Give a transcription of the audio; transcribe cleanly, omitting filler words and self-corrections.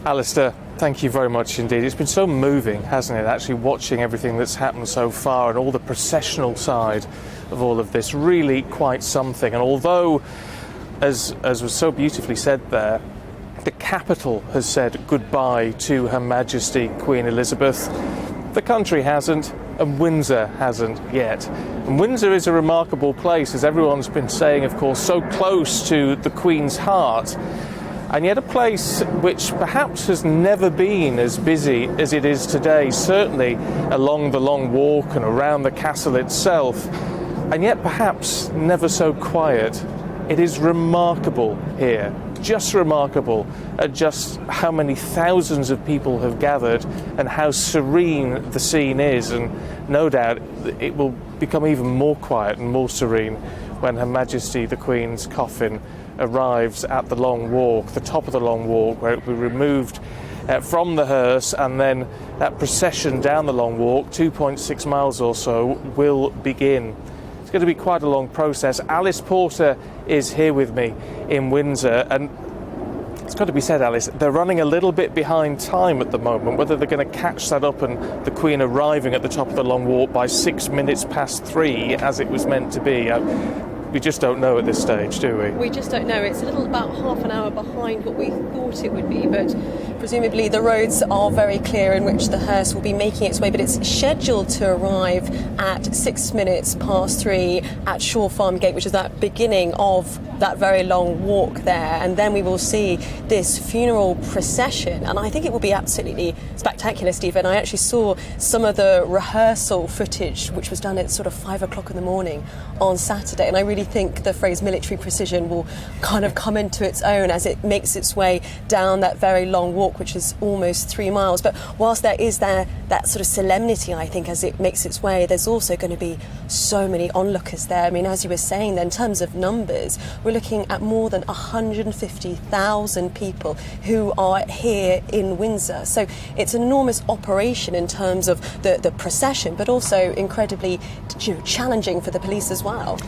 Alistair, thank you very much indeed. It's been so moving, hasn't it, actually watching everything that's happened so far and all the processional side of all of this. Really quite something. And although, as was so beautifully said there, the capital has said goodbye to Her Majesty Queen Elizabeth, the country hasn't, and Windsor hasn't yet. And Windsor is a remarkable place, as everyone's been saying, of course, so close to the Queen's heart. And yet a place which perhaps has never been as busy as it is today, certainly along the Long Walk and around the castle itself, and yet perhaps never so quiet. It is remarkable here, just remarkable at just how many thousands of people have gathered and how serene the scene is, and no doubt it will become even more quiet and more serene when Her Majesty the Queen's coffin arrives at the Long Walk, the top of the Long Walk, where it will be removed from the hearse, and then that procession down the Long Walk, 2.6 miles or so, will begin. It's going to be quite a long process. Alice Porter is here with me in Windsor, and it's got to be said, Alice, they're running a little bit behind time at the moment. Whether they're going to catch that up and the Queen arriving at the top of the Long Walk by 3:06, as it was meant to be, we just don't know at this stage, do we? We just don't know. It's a little about half an hour behind what we thought it would be, but presumably the roads are very clear in which the hearse will be making its way, but it's scheduled to arrive at 3:06 at Shaw Farm Gate, which is that beginning of that very long walk there, and then we will see this funeral procession, and I think it will be absolutely spectacular, Stephen. I actually saw some of the rehearsal footage, which was done at sort of 5 o'clock in the morning on Saturday, and I really think the phrase military precision will kind of come into its own as it makes its way down that very long walk, which is almost 3 miles. But whilst there is that sort of solemnity, I think, as it makes its way, there's also going to be so many onlookers there. I mean, as you were saying then, in terms of numbers, we're looking at more than 150,000 people who are here in Windsor. So it's an enormous operation in terms of the procession, but also incredibly challenging for the police as well.